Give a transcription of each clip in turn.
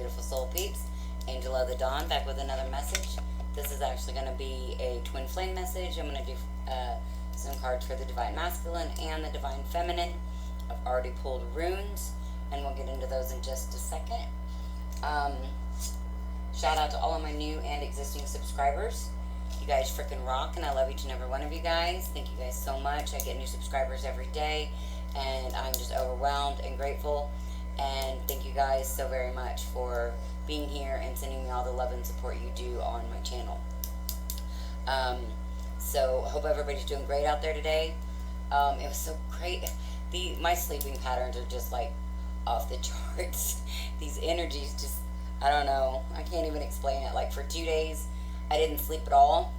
beautiful soul peeps. Angel of the Dawn back with another message. This is actually going to be a twin flame message. I'm going to do some cards for the Divine Masculine and the Divine Feminine. I've already pulled runes, and we'll get into those in just a second. Shout out to all of my new and existing subscribers. You guys freaking rock, and I love each and every one of you guys. Thank you guys so much. I get new subscribers every day, and I'm just overwhelmed and grateful. And thank you guys so very much for being here and sending me all the love and support you do on my channel. So I hope everybody's doing great out there today. It was so great. My sleeping patterns are just like off the charts. These energies just, I don't know. I can't even explain it. Like for 2 days, I didn't sleep at all.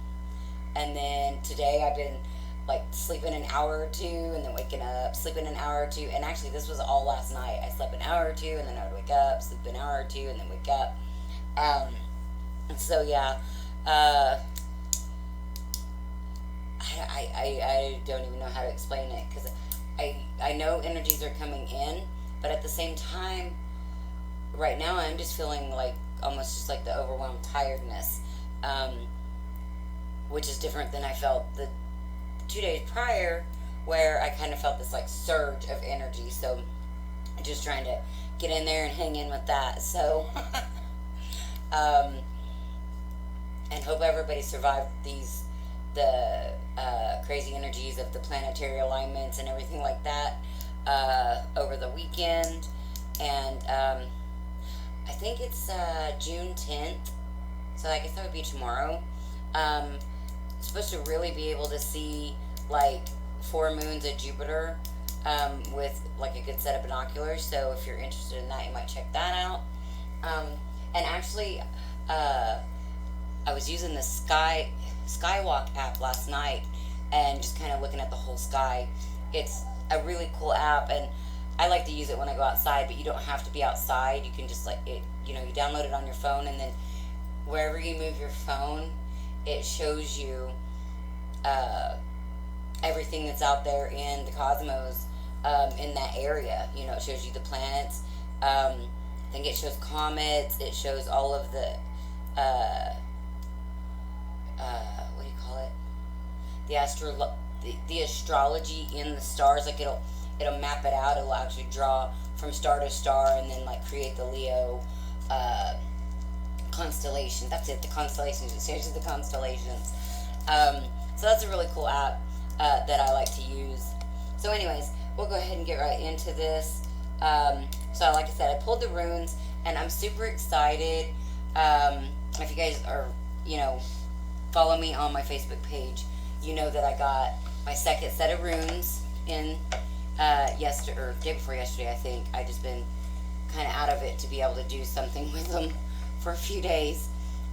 And then today I've been like sleeping an hour or two and then waking up, sleeping an hour or two. And actually this was all last night. I slept an hour or two and then I would wake up, sleep an hour or two and then wake up. So yeah, I don't even know how to explain it, because I know energies are coming in, but at the same time, right now I'm just feeling like almost just like the overwhelmed tiredness, which is different than I felt the 2 days prior, where I kind of felt this like surge of energy. So I'm just trying to get in there and hang in with that. So and hope everybody survived the crazy energies of the planetary alignments and everything like that over the weekend. And I think it's June 10th, so I guess that would be tomorrow. Supposed to really be able to see like 4 moons of Jupiter with like a good set of binoculars. So if you're interested in that, you might check that out. And actually, I was using the Skywalk app last night and just kind of looking at the whole sky. It's a really cool app, and I like to use it when I go outside, but you don't have to be outside. You can just like it, you download it on your phone, and then wherever you move your phone, it shows you everything that's out there in the cosmos, in that area. It shows you the planets. I think it shows comets. It shows all of the what do you call it? The astrology in the stars. Like it'll map it out. It'll actually draw from star to star, and then like create the Leo constellation. That's it. The constellations. It shows you the constellations. So that's a really cool app that I like to use. So anyways, we'll go ahead and get right into this. So like I said, I pulled the runes, and I'm super excited. If you guys are, follow me on my Facebook page, you know that I got my second set of runes in yesterday, or day before yesterday, I think. I just been kind of out of it to be able to do something with them for a few days.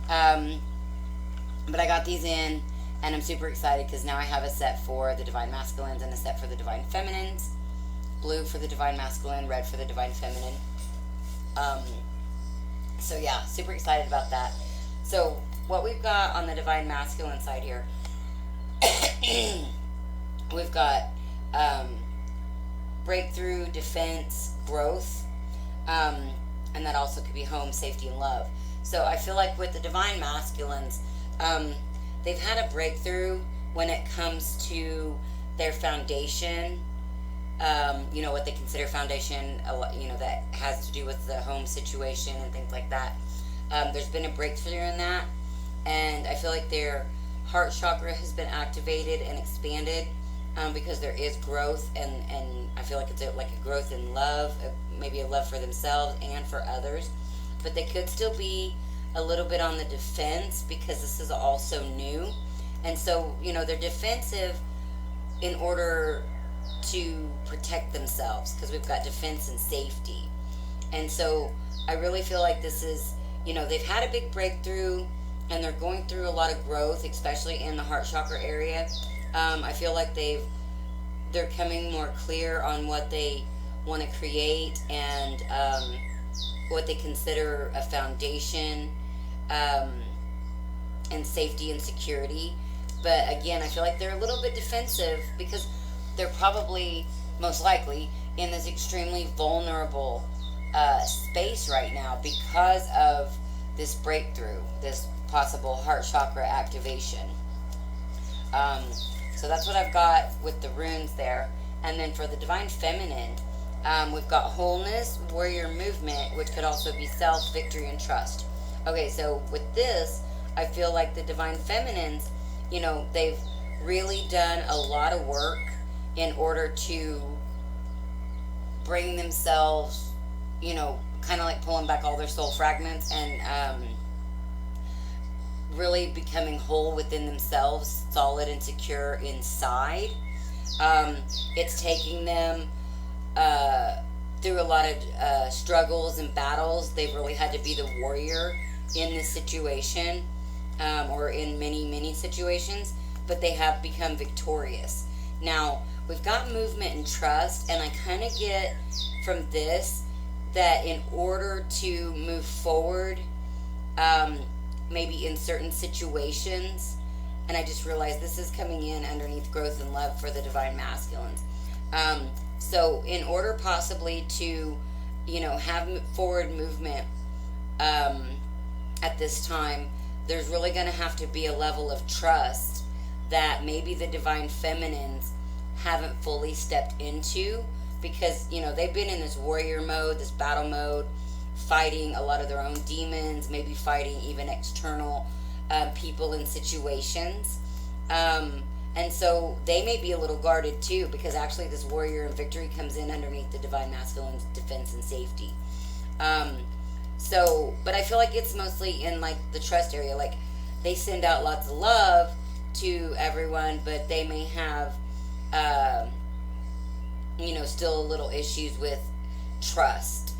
But I got these in, and I'm super excited because now I have a set for the Divine Masculines and a set for the Divine Feminines. Blue for the Divine Masculine, red for the Divine Feminine. So yeah, super excited about that. So what we've got on the Divine Masculine side here, we've got breakthrough, defense, growth, and that also could be home, safety, and love. So I feel like with the Divine Masculines, they've had a breakthrough when it comes to their foundation, what they consider foundation, that has to do with the home situation and things like that. There's been a breakthrough in that, and I feel like their heart chakra has been activated and expanded, because there is growth, and I feel like it's like a growth in love, maybe a love for themselves and for others. But they could still be a little bit on the defense, because this is also new. And so, they're defensive in order to protect themselves, because we've got defense and safety. And so I really feel like this is, they've had a big breakthrough, and they're going through a lot of growth, especially in the heart chakra area. I feel like they're coming more clear on what they want to create, and what they consider a foundation, and safety and security. But again, I feel like they're a little bit defensive, because they're probably, most likely, in this extremely vulnerable space right now because of this breakthrough, this possible heart chakra activation. Um, so that's what I've got with the runes there. And then for the divine feminine, we've got wholeness, warrior movement, which could also be self, victory, and trust. Okay, so with this, I feel like the divine feminines, they've really done a lot of work in order to bring themselves, kind of like pulling back all their soul fragments and really becoming whole within themselves, solid and secure inside. It's taking them through a lot of struggles and battles. They've really had to be the warrior in this situation, or in many, many situations, but they have become victorious. Now, we've got movement and trust, and I kind of get from this that in order to move forward, maybe in certain situations, and I just realized this is coming in underneath growth and love for the divine masculines. So in order possibly to, have forward movement at this time, there's really going to have to be a level of trust that maybe the divine feminines haven't fully stepped into, because they've been in this warrior mode, this battle mode, fighting a lot of their own demons, maybe fighting even external people and situations, and so they may be a little guarded too, because actually this warrior and victory comes in underneath the divine masculine's defense and safety. But I feel like it's mostly in like the trust area. Like they send out lots of love to everyone, but they may have still a little issues with trust,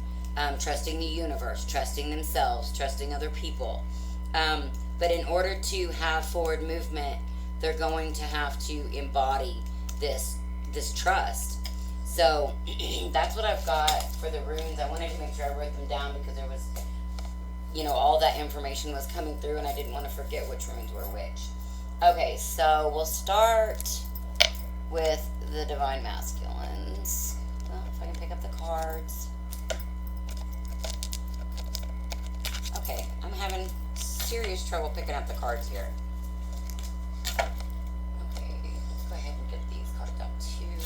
trusting the universe, trusting themselves, trusting other people. But in order to have forward movement, they're going to have to embody this trust. So that's what I've got for the runes. I wanted to make sure I wrote them down because there was, all that information was coming through, and I didn't want to forget which runes were which. Okay, so we'll start with the divine masculines. Well, if I can pick up the cards. Okay, I'm having serious trouble picking up the cards here. Okay, let's go ahead and get these cards out too.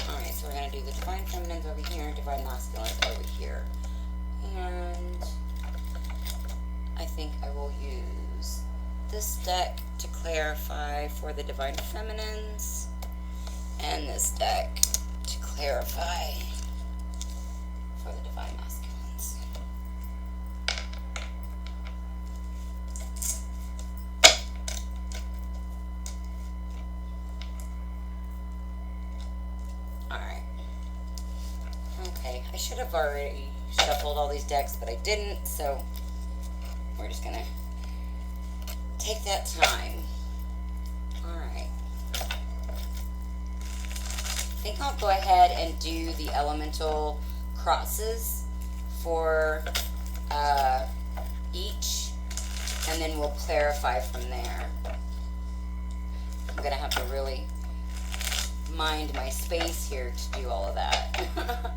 Alright, so we're going to do the divine feminines over here and divine masculines over here. And I think I will use this deck to clarify for the divine feminines, and this deck to clarify for the divine masculines. Alright. Okay, I should have already shuffled all these decks, but I didn't, so we're just gonna take that time. Alright. I think I'll go ahead and do the elemental crosses for each, and then we'll clarify from there. I'm gonna have to really mind my space here to do all of that.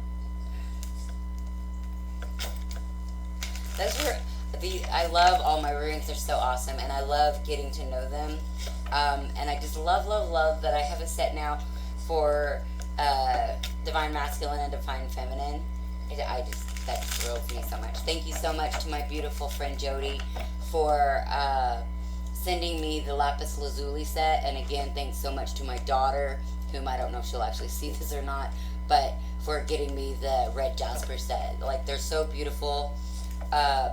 I love all my runes. They're so awesome, and I love getting to know them. And I just love that I have a set now for divine masculine and divine feminine. That just thrills me so much. Thank you so much to my beautiful friend Jody for sending me the lapis lazuli set, and again, thanks so much to my daughter, whom I don't know if she'll actually see this or not, but for getting me the red jasper set. Like, they're so beautiful,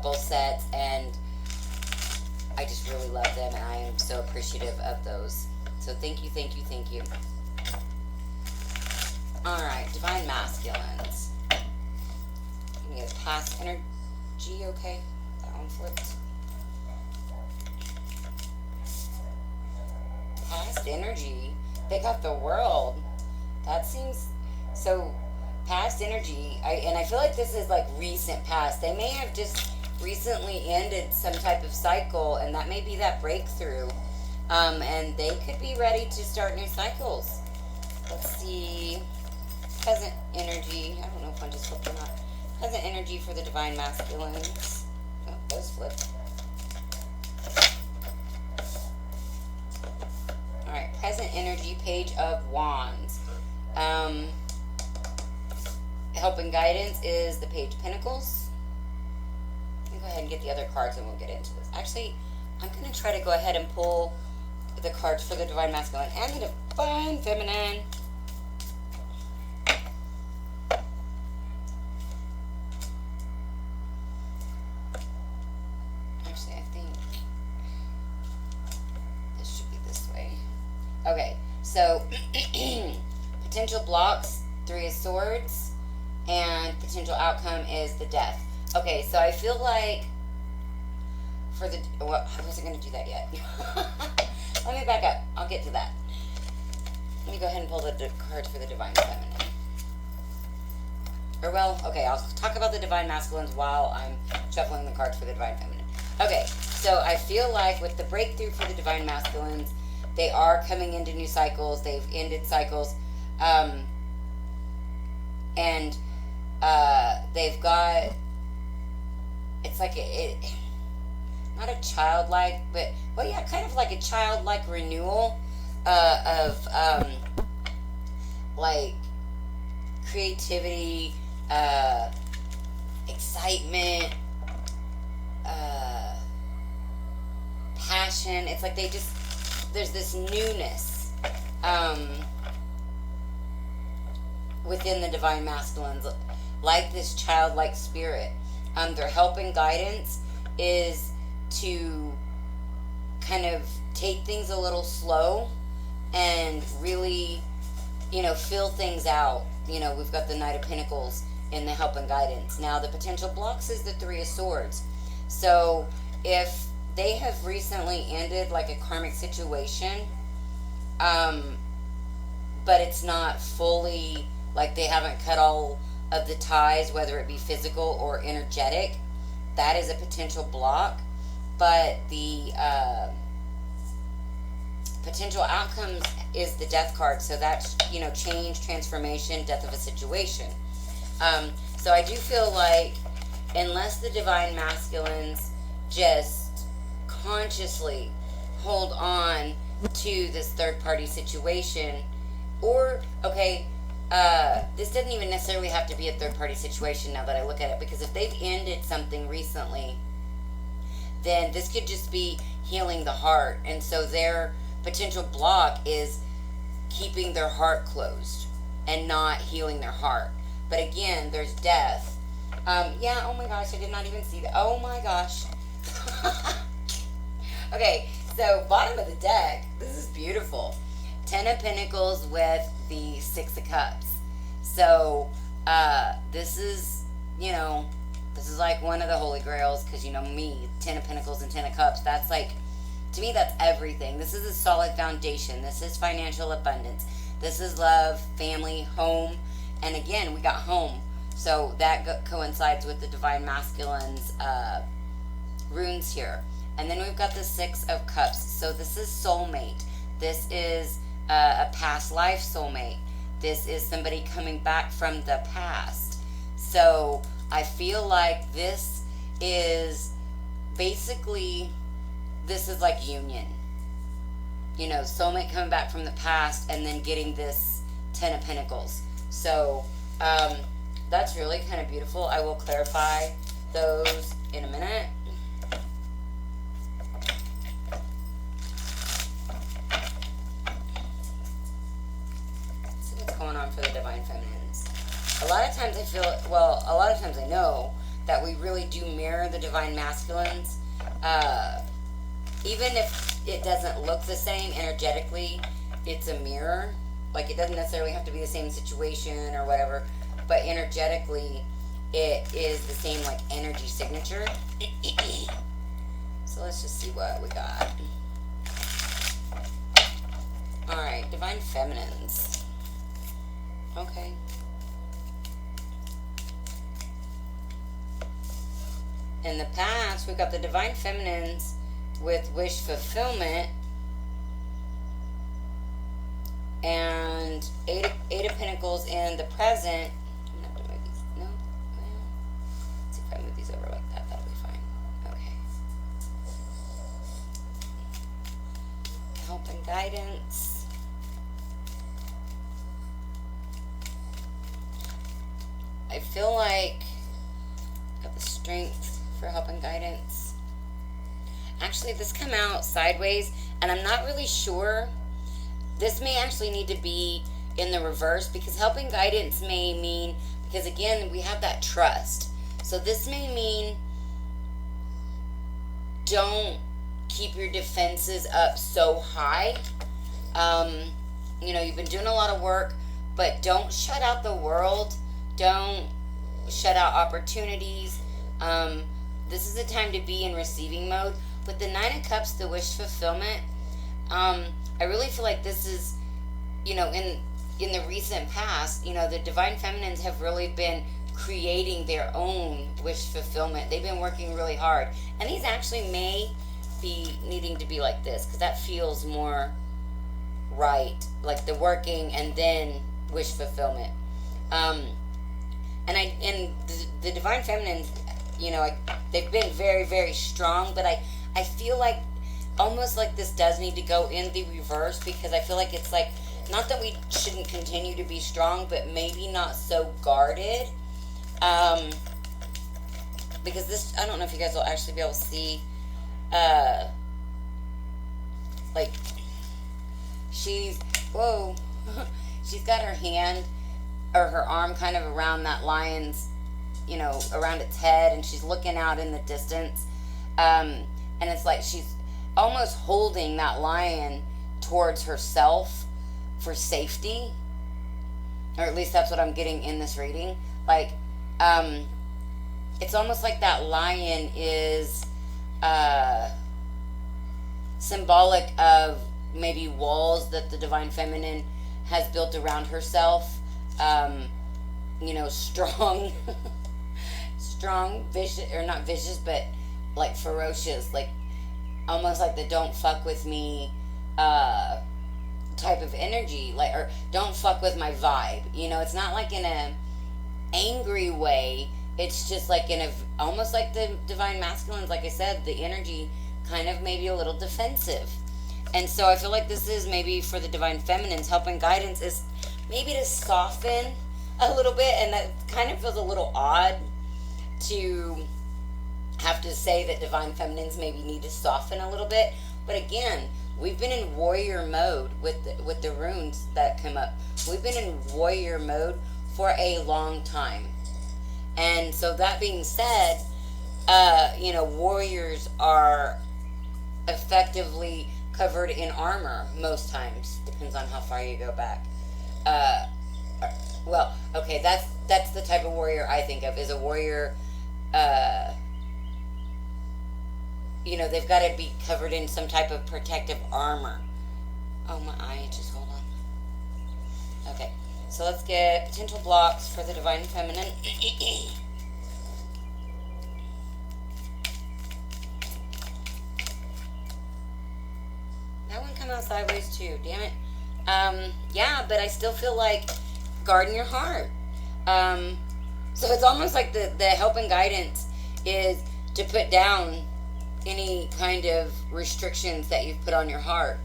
both sets, and I just really love them, and I am so appreciative of those. So thank you. Alright, divine masculines. Give me a past energy, okay? That one flipped. Past energy. They got the world. That seems so. Past energy, and I feel like this is like recent past. They may have just recently ended some type of cycle, and that may be that breakthrough. And they could be ready to start new cycles. Let's see. Present energy. I don't know if one just flipped or not. Present energy for the divine masculines. Oh, those flipped. Alright, present energy, Page of Wands. Help and guidance is the Page of Pentacles. Let me go ahead and get the other cards and we'll get into this. Actually, I'm going to try to go ahead and pull the cards for the divine masculine and the divine feminine. Actually, I think this should be this way. Okay, so potential blocks, Three of Swords, and potential outcome is the Death. Okay, so I feel like for the, well, I wasn't going to do that yet. Let me back up. I'll get to that. Let me go ahead and pull the cards for the divine feminine. Or, well, okay, I'll talk about the divine masculines while I'm shuffling the cards for the divine feminine. Okay, so I feel like with the breakthrough for the divine masculines, they are coming into new cycles. They've ended cycles. And they've got, it's like not a childlike, but, well, yeah, kind of like a childlike renewal of, like, creativity, excitement, passion. It's like they just, there's this newness within the divine masculines, like this childlike spirit. Their help and guidance is to kind of take things a little slow and really, you know, feel things out. You know, we've got the Knight of Pentacles in the help and guidance. Now, the potential blocks is the Three of Swords. So, if they have recently ended like a karmic situation, but it's not fully, like they haven't cut all of the ties, whether it be physical or energetic, that is a potential block. But the potential outcomes is the Death card. So that's, you know, change, transformation, death of a situation. So I do feel like unless the divine masculines just consciously hold on to this third party situation, or, okay, this doesn't even necessarily have to be a third party situation now that I look at it, because if they've ended something recently, then this could just be healing the heart. And so their potential block is keeping their heart closed and not healing their heart. But again, there's death. Yeah, oh my gosh, I did not even see that. Oh my gosh. Okay, so bottom of the deck, this is beautiful. Ten of Pentacles with the Six of Cups. So, this is, you know, this is like one of the holy grails, because, you know, me, Ten of Pentacles and Ten of Cups, that's like, to me, that's everything. This is a solid foundation. This is financial abundance. This is love, family, home. And again, we got home. So that coincides with the divine masculine's runes here. And then we've got the Six of Cups. So this is soulmate. This is a past life soulmate. This is somebody coming back from the past. So I feel like this is basically, this is like union. You know, soulmate coming back from the past and then getting this Ten of Pentacles. So that's really kind of beautiful. I will clarify those in a minute. Going on for the divine feminines. A lot of times I feel, well, a lot of times I know that we really do mirror the divine masculines. Even if it doesn't look the same energetically, it's a mirror. Like, it doesn't necessarily have to be the same situation or whatever, but energetically it is the same, like, energy signature. So let's just see what we got. Alright, divine feminines. Okay. In the past, we've got the divine feminines with wish fulfillment. And and Eight of Pentacles in the present. I'm gonna have to move these. No, well, let's see if I move these over like that. That'll be fine. Okay. Help and guidance. I feel like I got the strength for help and guidance. Actually, this come out sideways, and I'm not really sure. This may actually need to be in the reverse, because help and guidance may mean, because again, we have that trust. So this may mean don't keep your defenses up so high. You've been doing a lot of work, but don't shut out the world. Don't shut out opportunities. This is the time to be in receiving mode. With the Nine of Cups, the wish fulfillment, I really feel like this is, in the recent past, the Divine Feminines have really been creating their own wish fulfillment. They've been working really hard. And these actually may be needing to be like this, because that feels more right. Like the working and then wish fulfillment. And the Divine Feminines, they've been very, very strong, but I feel like almost like this does need to go in the reverse, because I feel like it's like, not that we shouldn't continue to be strong, but maybe not so guarded. Because this, I don't know if you guys will actually be able to see, like, she's got her hand or her arm kind of around that lion's, around its head, and she's looking out in the distance. And it's like she's almost holding that lion towards herself for safety. Or at least that's what I'm getting in this reading. Like, it's almost like that lion is symbolic of maybe walls that the Divine Feminine has built around herself. Strong, vicious, or not vicious, but like ferocious, like almost like the don't fuck with me type of energy, like, or don't fuck with my vibe. It's not like in a angry way. It's just like in a, almost like the Divine Masculines, like I said, the energy kind of maybe a little defensive. And so I feel like this is maybe for the Divine Feminines, help and guidance is maybe to soften a little bit. And that kind of feels a little odd to have to say that Divine Feminines maybe need to soften a little bit. But again, we've been in warrior mode with the runes that come up. We've been in warrior mode for a long time. And so that being said, warriors are effectively covered in armor most times. Depends on how far you go back. That's the type of warrior I think of, is a warrior. They've got to be covered in some type of protective armor. Oh, my eye, just hold on. Okay, so let's get potential blocks for the Divine Feminine. That one come out sideways too, damn it. But I still feel like guarding your heart. So it's almost like the help and guidance is to put down any kind of restrictions that you've put on your heart.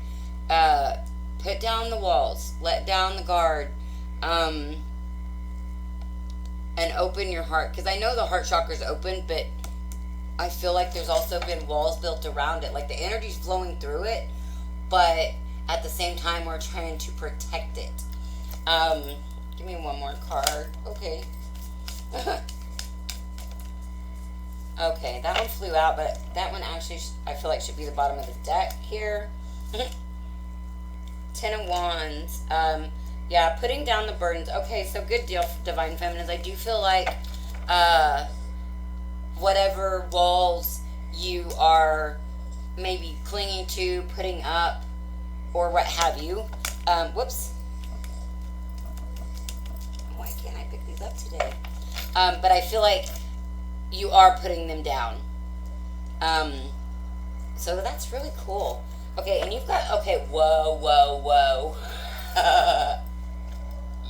Put down the walls, let down the guard, and open your heart. Because I know the heart chakra's open, but I feel like there's also been walls built around it. Like the energy's flowing through it, but at the same time, we're trying to protect it. Give me one more card. Okay. Okay, that one flew out, but that one actually, I feel like should be the bottom of the deck here. 10 of Wands. Putting down the burdens. Okay, so good deal, Divine Feminines. I do feel like whatever walls you are maybe clinging to, putting up, or what have you. Whoops. Why can't I pick these up today? But I feel like you are putting them down. So that's really cool. Okay, and you've got, okay, whoa.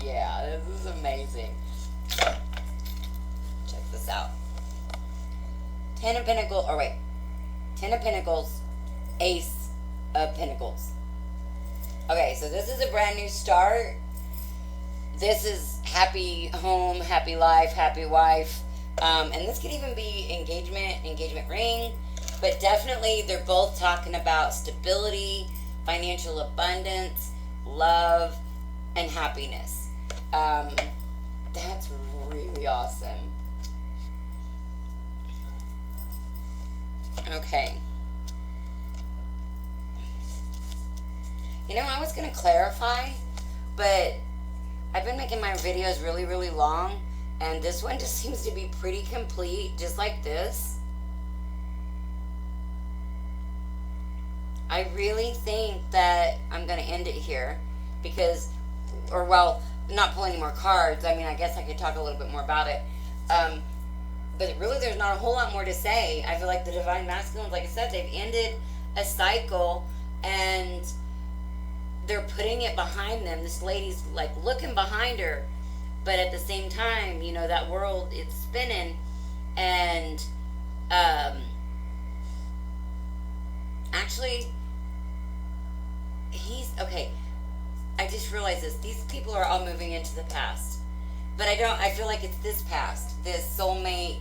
Yeah, this is amazing. Check this out. Ten of Pentacles, or wait, Ten of Pentacles, Ace of Pentacles. Okay, so this is a brand new start. This is happy home, happy life, happy wife. And this could even be engagement ring. But definitely they're both talking about stability, financial abundance, love, and happiness. That's really awesome. Okay. You know, I was going to clarify, but I've been making my videos really, really long, and this one just seems to be pretty complete, just like this. I really think that I'm going to end it here because, or well, not pull any more cards. I mean, I guess I could talk a little bit more about it. But really, there's not a whole lot more to say. I feel like the Divine Masculines, like I said, they've ended a cycle and they're putting it behind them. This lady's like looking behind her, but at the same time, you know, that world, it's spinning. And actually, okay. I just realized this. These people are all moving into the past. But I feel like it's this past. This soulmate,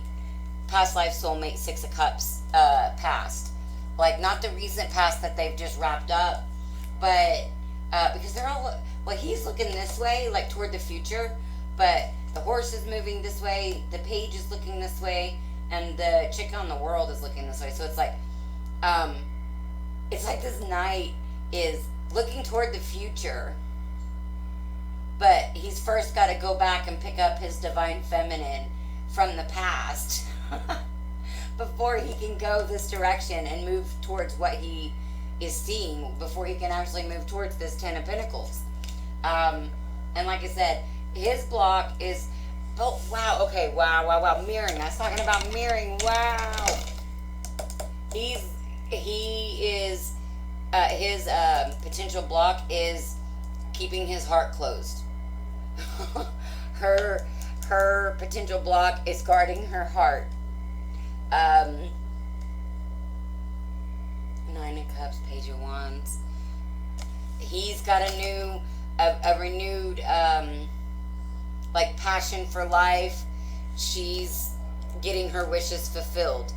past life soulmate, Six of Cups past. Like, not the recent past that they've just wrapped up, but because they're all, well, he's looking this way, like toward the future, but the horse is moving this way, the page is looking this way, and the chick on the world is looking this way. So it's like this knight is looking toward the future, but he's first got to go back and pick up his divine feminine from the past before he can go this direction and move towards what he is seeing, before he can actually move towards this Ten of Pentacles. And like I said, his block is, oh, wow, okay, wow, mirroring. I was talking about mirroring, wow. His potential block is keeping his heart closed. Her potential block is guarding her heart. Nine of Cups, Page of Wands. He's got a renewed like passion for life. She's getting her wishes fulfilled.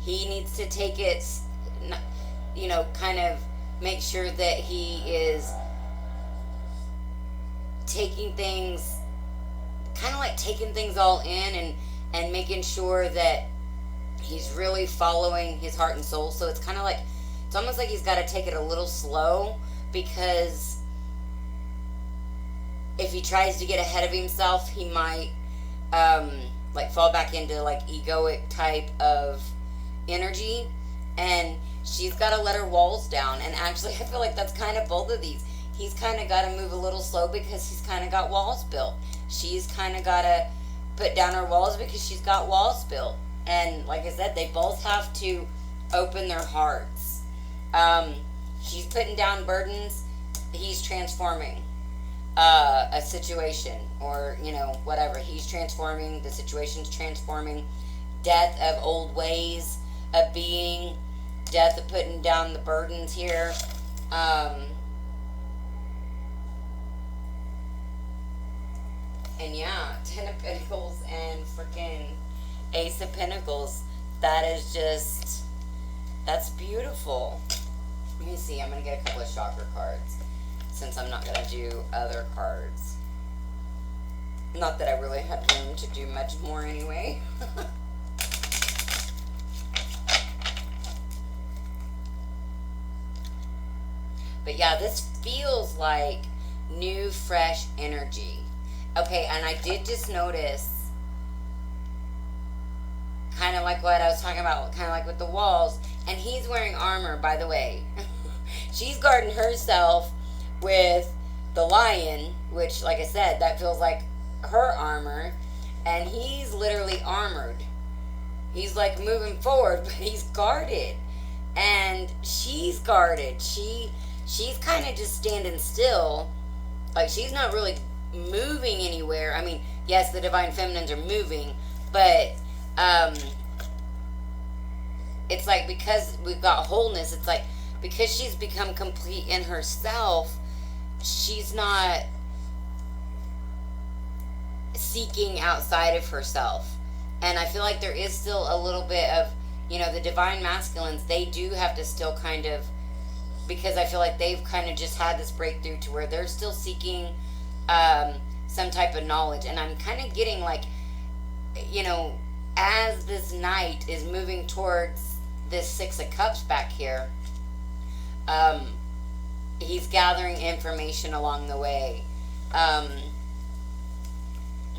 He needs to take it, you know, kind of make sure that he is taking things, kind of like taking things all in and making sure that he's really following his heart and soul. So it's kind of like, it's almost like he's got to take it a little slow, because if he tries to get ahead of himself, he might like fall back into like egoic type of energy, and she's got to let her walls down. And actually, I feel like that's kind of both of these. He's kind of got to move a little slow because he's kind of got walls built. She's kind of got to put down her walls because she's got walls built. And like I said, they both have to open their hearts. She's putting down burdens. He's transforming a situation, or, you know, whatever. He's transforming. The situation's transforming. Death of old ways of being. Death of putting down the burdens here. And yeah, Ten of Pentacles and freaking Ace of Pentacles. That is just, that's beautiful. Let me see. I'm going to get a couple of chakra cards, since I'm not going to do other cards. Not that I really had room to do much more anyway. But yeah, this feels like new, fresh energy. Okay, and I did just notice, kind of like what I was talking about, kind of like with the walls, and he's wearing armor, by the way. She's guarding herself with the lion, which, like I said, that feels like her armor, and he's literally armored. He's like moving forward, but he's guarded, and she's guarded. She's kind of just standing still, Like, she's not really moving anywhere. I mean, yes, the divine feminines are moving, but it's like, because we've got wholeness, it's like, because she's become complete in herself, she's not seeking outside of herself. And I feel like there is still a little bit of, the divine masculines, they do have to still kind of, because I feel like they've kind of just had this breakthrough to where they're still seeking some type of knowledge. And I'm kind of getting like, as this knight is moving towards this Six of Cups back here, he's gathering information along the way.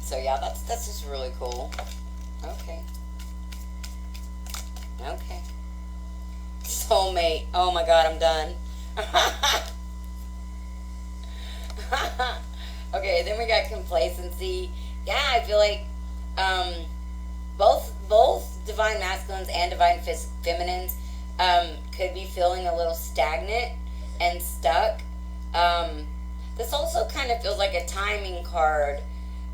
So yeah, that's just really cool. Okay. Soulmate. Oh my god, I'm done. Okay, then we got complacency. Yeah, I feel like both divine masculines and divine feminines could be feeling a little stagnant and stuck. This also kind of feels like a timing card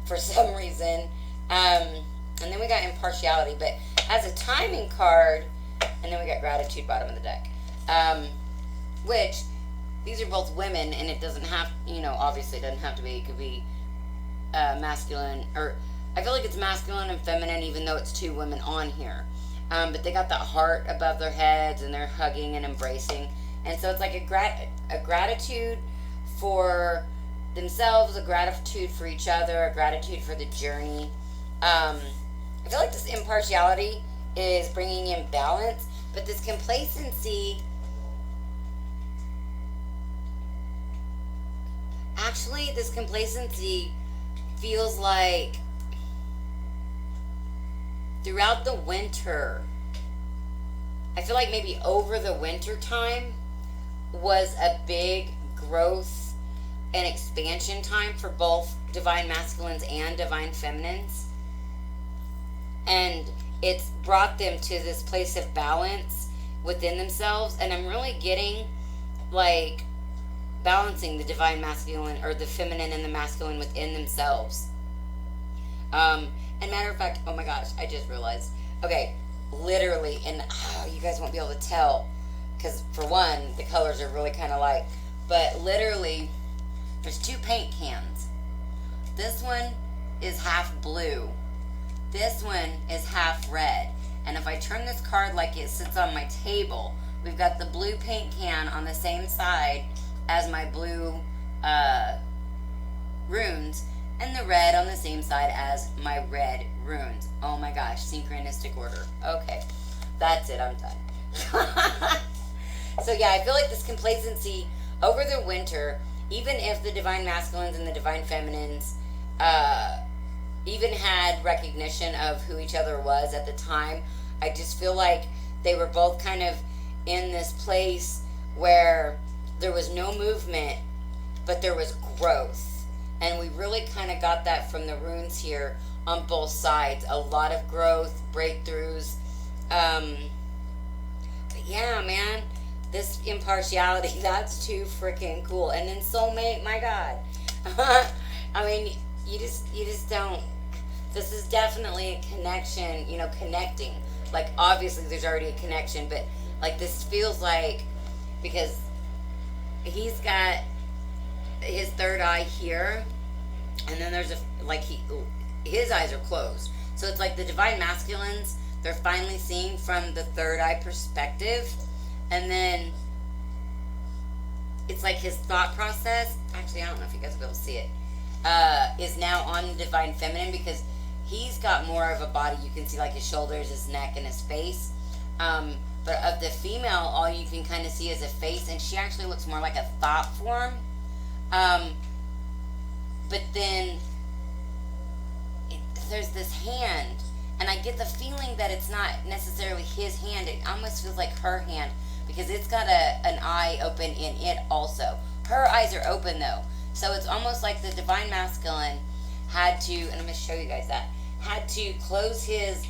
for some reason. And then we got impartiality, but as a timing card, and then we got gratitude bottom of the deck. Which, these are both women, and it doesn't have, obviously it doesn't have to be. It could be masculine, or I feel like it's masculine and feminine, even though it's two women on here. But they got that heart above their heads, and they're hugging and embracing. And so it's like a gratitude for themselves, a gratitude for each other, a gratitude for the journey. I feel like this impartiality is bringing in balance, but this complacency, actually, this complacency feels like throughout the winter, I feel like maybe over the winter time was a big growth and expansion time for both divine masculines and divine feminines. And it's brought them to this place of balance within themselves. And I'm really getting like balancing the divine masculine, or the feminine and the masculine within themselves. And matter of fact, oh my gosh, I just realized. Okay, literally, and you guys won't be able to tell because for one, the colors are really kind of light. But literally, there's two paint cans. This one is half blue. This one is half red. And if I turn this card like it sits on my table, we've got the blue paint can on the same side as my blue runes, and the red on the same side as my red runes. Oh my gosh, synchronistic order. Okay, that's it, I'm done. So yeah, I feel like this complacency over the winter, even if the divine masculines and the divine feminines even had recognition of who each other was at the time, I just feel like they were both kind of in this place where there was no movement, but there was growth. And we really kind of got that from the runes here on both sides. A lot of growth, breakthroughs. But yeah, man, this impartiality, that's too freaking cool. And then soulmate, my God. I mean, you just don't. This is definitely a connection, connecting. Like, obviously there's already a connection, but like this feels like, because he's got his third eye here, and then there's his eyes are closed. So it's like the divine masculines, they're finally seeing from the third eye perspective. And then it's like his thought process, actually I don't know if you guys will be able to see it, is now on the divine feminine, because he's got more of a body. You can see like his shoulders, his neck, and his face. But of the female, all you can kind of see is a face, and she actually looks more like a thought form. But then there's this hand, and I get the feeling that it's not necessarily his hand. It almost feels like her hand, because it's got an eye open in it also. Her eyes are open though. So it's almost like the divine masculine had to, and I'm going to show you guys that, had to close his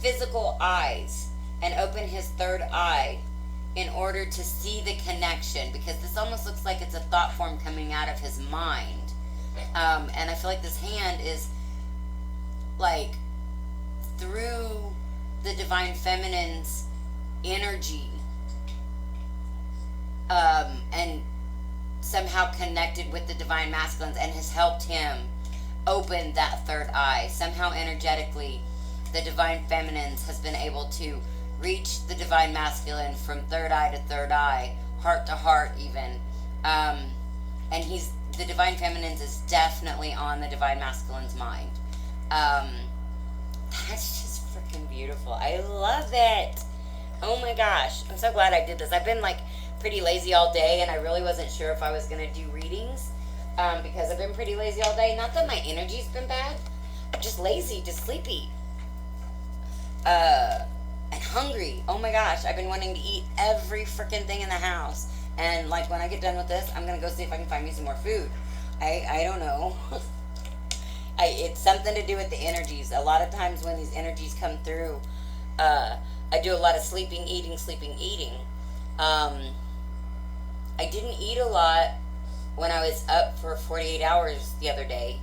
physical eyes and open his third eye in order to see the connection, because this almost looks like it's a thought form coming out of his mind. And I feel like this hand is like through the divine feminine's energy, and somehow connected with the divine masculines and has helped him open that third eye. Somehow energetically, the divine feminines has been able to reach the divine masculine from third eye to third eye, heart to heart even. And the divine feminines is definitely on the divine masculine's mind. That's just freaking beautiful. I love it. Oh my gosh. I'm so glad I did this. I've been like pretty lazy all day, and I really wasn't sure if I was going to do readings, because I've been pretty lazy all day. Not that my energy's been bad. I'm just lazy, just sleepy. And hungry. Oh my gosh. I've been wanting to eat every freaking thing in the house. And like when I get done with this, I'm going to go see if I can find me some more food. I don't know. It's something to do with the energies. A lot of times when these energies come through, I do a lot of sleeping, eating, sleeping, eating. I didn't eat a lot when I was up for 48 hours the other day.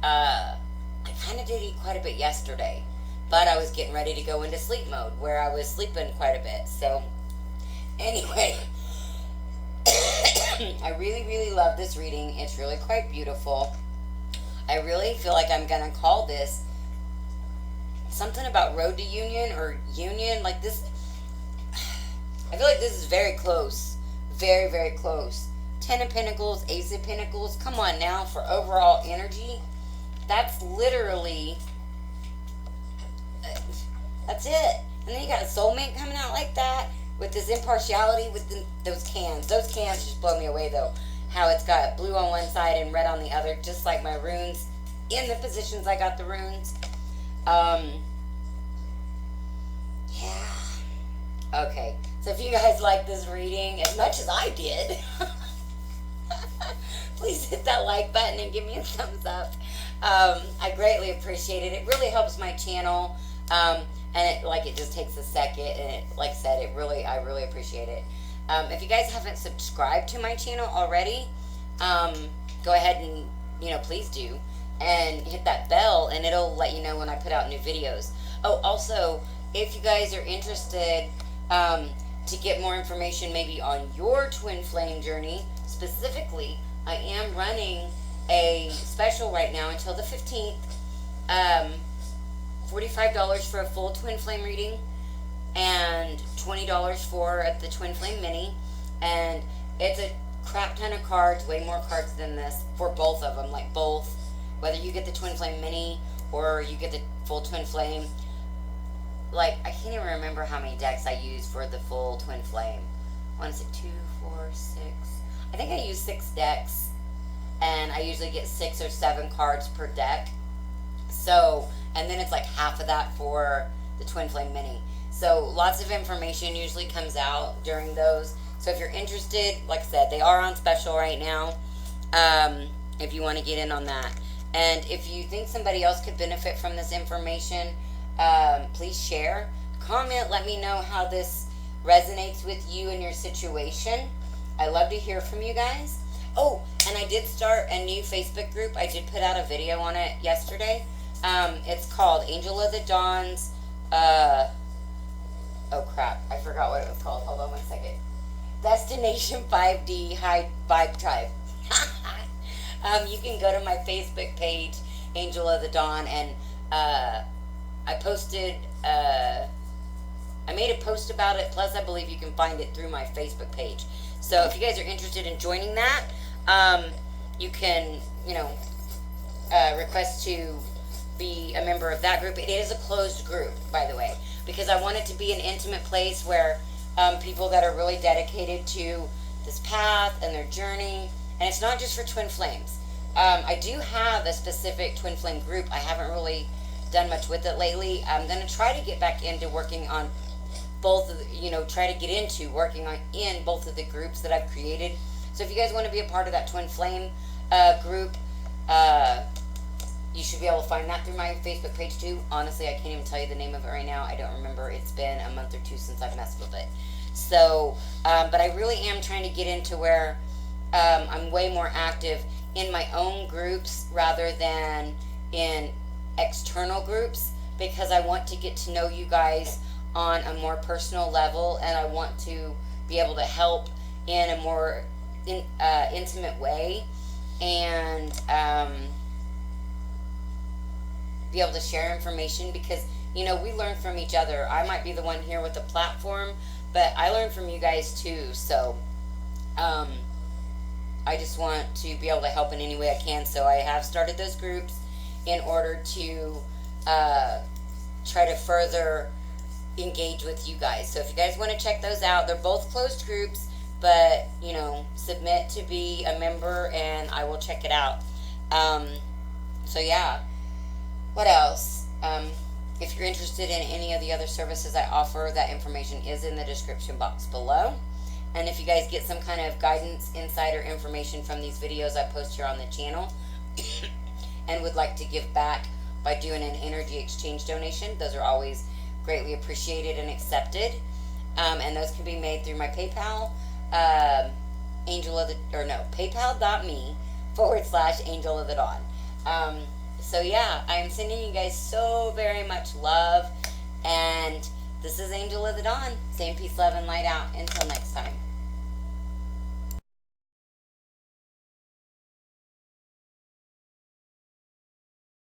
I kind of did eat quite a bit yesterday, but I was getting ready to go into sleep mode where I was sleeping quite a bit. So anyway, I really, really love this reading. It's really quite beautiful. I really feel like I'm going to call this something about road to union or union. Like this, I feel like this is very close. Very, very close. 10 of Pentacles, Ace of Pentacles. Come on now for overall energy. That's literally, that's it. And then you got a soulmate coming out like that with this impartiality with those cans. Those cans just blow me away though. How it's got blue on one side and red on the other, just like my runes in the positions I got the runes. Yeah. Okay. So if you guys like this reading as much as I did, please hit that like button and give me a thumbs up. I greatly appreciate it. It really helps my channel. And it just takes a second, and it, like I said, I really appreciate it. If you guys haven't subscribed to my channel already, go ahead and, please do, and hit that bell, and it'll let you know when I put out new videos. Oh, also, if you guys are interested, to get more information maybe on your twin flame journey, specifically, I am running a special right now until the 15th, $45 for a full twin flame reading, and $20 for the Twin Flame Mini, and it's a crap ton of cards, way more cards than this, for both of them, like both, whether you get the Twin Flame Mini or you get the full Twin Flame. Like, I can't even remember how many decks I used for the full Twin Flame. What is it, 2, 4, 6? I think I used 6 decks, and I usually get 6 or 7 cards per deck. So, and then it's like half of that for the Twin Flame Mini. So lots of information usually comes out during those. So if you're interested, like I said, they are on special right now, if you want to get in on that. And if you think somebody else could benefit from this information, please share, comment, let me know how this resonates with you and your situation. I love to hear from you guys. Oh, and I did start a new Facebook group. I did put out a video on it yesterday. It's called Angel of the Dawn's, oh crap, I forgot what it was called. Hold on one second. Destination 5D High Vibe Tribe. You can go to my Facebook page, Angel of the Dawn, and I posted, I made a post about it, plus I believe you can find it through my Facebook page. So if you guys are interested in joining that, you can, request to be a member of that group. It is a closed group, by the way, because I want it to be an intimate place where people that are really dedicated to this path and their journey, and it's not just for twin flames. I do have a specific twin flame group. I haven't really done much with it lately. I'm going to try to get back into working on both of the, try to get into working on in both of the groups that I've created. So if you guys want to be a part of that twin flame group, you should be able to find that through my Facebook page too. Honestly, I can't even tell you the name of it right now. I don't remember. It's been a month or two since I've messed with it. So, but I really am trying to get into where I'm way more active in my own groups rather than in external groups, because I want to get to know you guys on a more personal level, and I want to be able to help in a more intimate way, and be able to share information, because we learn from each other. I might be the one here with the platform, but I learn from you guys too. So I just want to be able to help in any way I can. So I have started those groups in order to try to further engage with you guys. So if you guys want to check those out, they're both closed groups, but submit to be a member and I will check it out. So yeah, what else? If you're interested in any of the other services I offer, that information is in the description box below. And if you guys get some kind of guidance, insider information from these videos I post here on the channel and would like to give back by doing an energy exchange donation, those are always greatly appreciated and accepted. And those can be made through my PayPal, paypal.me/Angel of the Dawn. So yeah, I am sending you guys so very much love, and this is Angel of the Dawn. Same peace, love, and light out. Until next time.